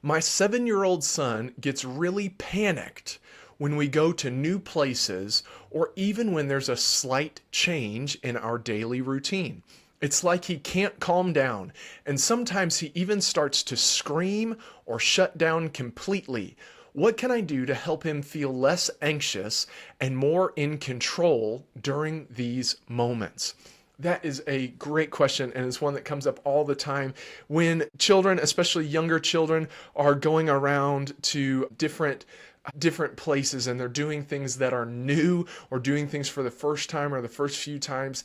My 7-year-old son gets really panicked when we go to new places or even when there's a slight change in our daily routine. It's like he can't calm down, and sometimes he even starts to scream or shut down completely. What can I do to help him feel less anxious and more in control during these moments? That is a great question, and it's one that comes up all the time when children, especially younger children, are going around to different places and they're doing things that are new or doing things for the first time or the first few times.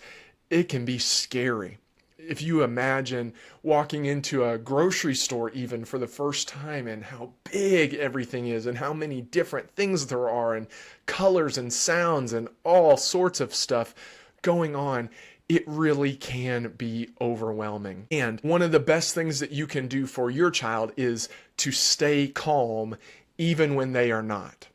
It can be scary. If you imagine walking into a grocery store even for the first time and how big everything is and how many different things there are and colors and sounds and all sorts of stuff going on, it really can be overwhelming. And one of the best things that you can do for your child is to stay calm even when they are not.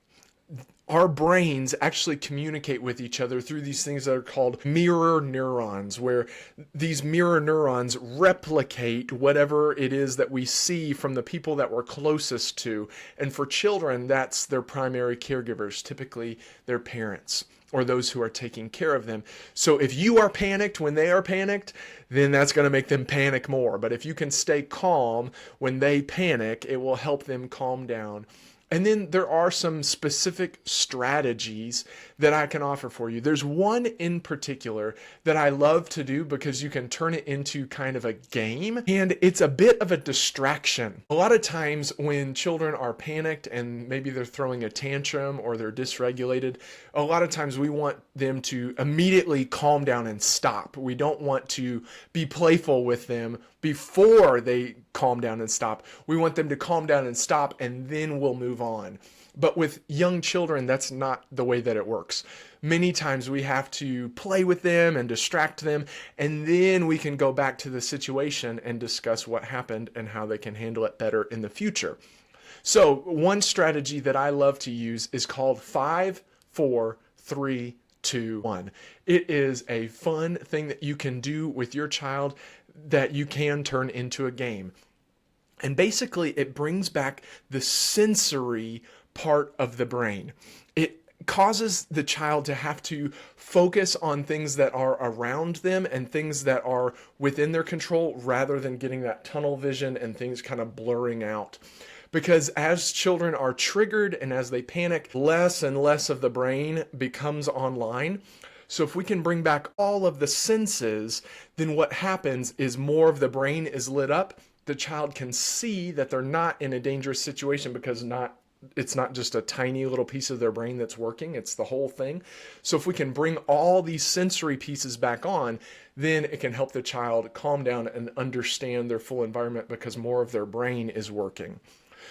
Our brains actually communicate with each other through these things that are called mirror neurons, where these mirror neurons replicate whatever it is that we see from the people that we're closest to. And for children, that's their primary caregivers, typically their parents or those who are taking care of them. So if you are panicked when they are panicked, then that's going to make them panic more. But if you can stay calm when they panic, it will help them calm down. And then there are some specific strategies that I can offer for you. There's one in particular that I love to do because you can turn it into kind of a game, and it's a bit of a distraction. A lot of times when children are panicked and maybe they're throwing a tantrum or they're dysregulated, a lot of times we want them to immediately calm down and stop. We don't want to be playful with them before they calm down and stop. We want them to calm down and stop, and then we'll move on. But with young children, that's not the way that it works. Many times we have to play with them and distract them, and then we can go back to the situation and discuss what happened and how they can handle it better in the future. So one strategy that I love to use is called 5, 4, 3, 2, 1. It is a fun thing that you can do with your child that you can turn into a game. And basically, it brings back the sensory part of the brain. It causes the child to have to focus on things that are around them and things that are within their control rather than getting that tunnel vision and things kind of blurring out. Because as children are triggered and as they panic, less and less of the brain becomes online. So if we can bring back all of the senses, then what happens is more of the brain is lit up. The child can see that they're not in a dangerous situation because it's not just a tiny little piece of their brain that's working, it's the whole thing. So if we can bring all these sensory pieces back on, then it can help the child calm down and understand their full environment because more of their brain is working.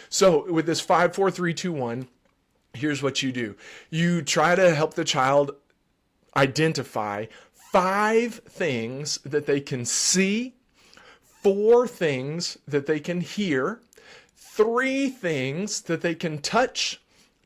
So with this 5, 4, 3, 2, 1, here's what you do. You try to help the child identify 5 things that they can see, 4 things that they can hear, 3 things that they can touch,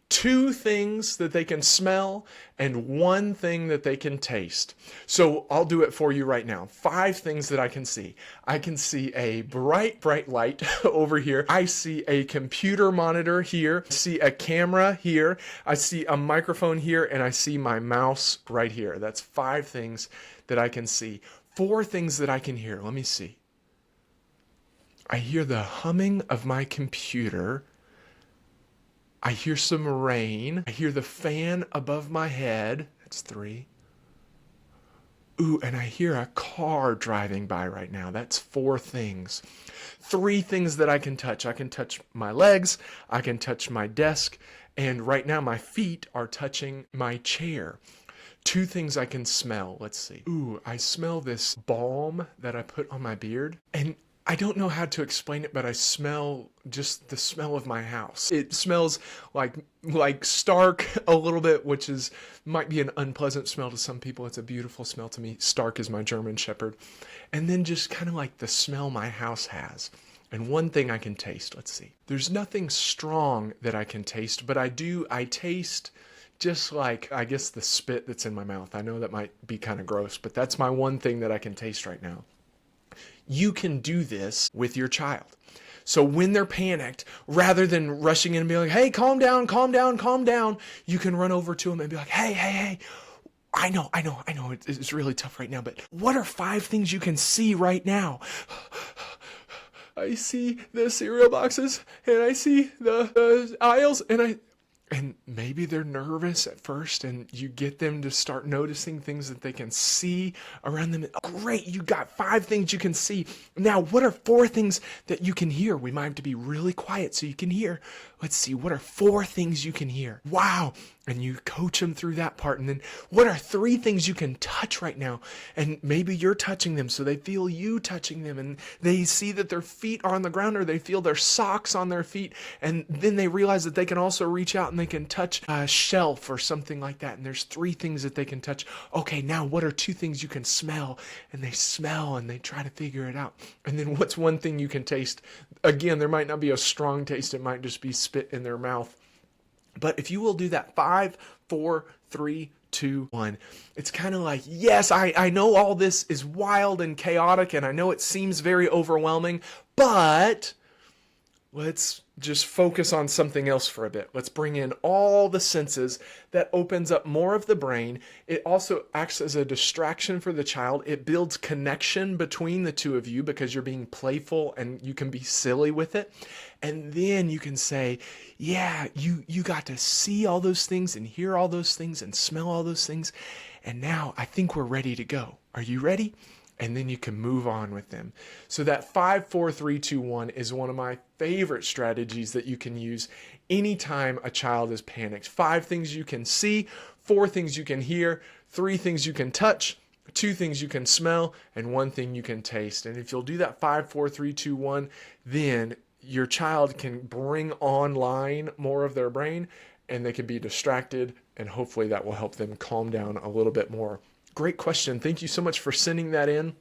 2 things that they can smell, and 1 thing that they can taste. So I'll do it for you right now. 5 things that I can see. I can see a bright, bright light over here. I see a computer monitor here. I see a camera here. I see a microphone here, and I see my mouse right here. That's 5 things that I can see. 4 things that I can hear. Let me see. I hear the humming of my computer. I hear some rain. I hear the fan above my head. That's 3. Ooh, and I hear a car driving by right now. That's 4 things. 3 things that I can touch. I can touch my legs. I can touch my desk. And right now my feet are touching my chair. 2 things I can smell. Let's see. Ooh, I smell this balm that I put on my beard. And I don't know how to explain it, but I smell just the smell of my house. It smells like Stark a little bit, which might be an unpleasant smell to some people. It's a beautiful smell to me. Stark is my German Shepherd. And then just kind of like the smell my house has. And 1 thing I can taste. Let's see. There's nothing strong that I can taste, but I taste just like, I guess, the spit that's in my mouth. I know that might be kind of gross, but that's my 1 thing that I can taste right now. You can do this with your child. So when they're panicked, rather than rushing in and being like, hey, calm down, calm down, calm down, you can run over to them and be like, hey, hey, hey, I know, it's really tough right now, but what are 5 things you can see right now? I see the cereal boxes, and I see the aisles, and maybe they're nervous at first, and you get them to start noticing things that they can see around them. Great, you got 5 things you can see. Now, what are 4 things that you can hear? We might have to be really quiet so you can hear. Let's see, what are 4 things you can hear? Wow. And you coach them through that part. And then what are 3 things you can touch right now? And maybe you're touching them so they feel you touching them, and they see that their feet are on the ground, or they feel their socks on their feet. And then they realize that they can also reach out and they can touch a shelf or something like that. And there's 3 things that they can touch. Okay, now what are 2 things you can smell? And they smell and they try to figure it out. And then what's 1 thing you can taste? Again, there might not be a strong taste. It might just be spit in their mouth. But if you will do that 5, 4, 3, 2, 1, it's kind of like, yes, I know all this is wild and chaotic, and I know it seems very overwhelming, but let's just focus on something else for a bit. Let's bring in all the senses. That opens up more of the brain. It also acts as a distraction for the child. It builds connection between the two of you because you're being playful and you can be silly with it. And then you can say, yeah, you got to see all those things and hear all those things and smell all those things. And now I think we're ready to go. Are you ready? And then you can move on with them. So that 5, 4, 3, 2, 1 is one of my favorite strategies that you can use anytime a child is panicked. 5 things you can see, 4 things you can hear, 3 things you can touch, 2 things you can smell, and 1 thing you can taste. And if you'll do that 5, 4, 3, 2, 1, then your child can bring online more of their brain and they can be distracted, and hopefully that will help them calm down a little bit more. Great question. Thank you so much for sending that in.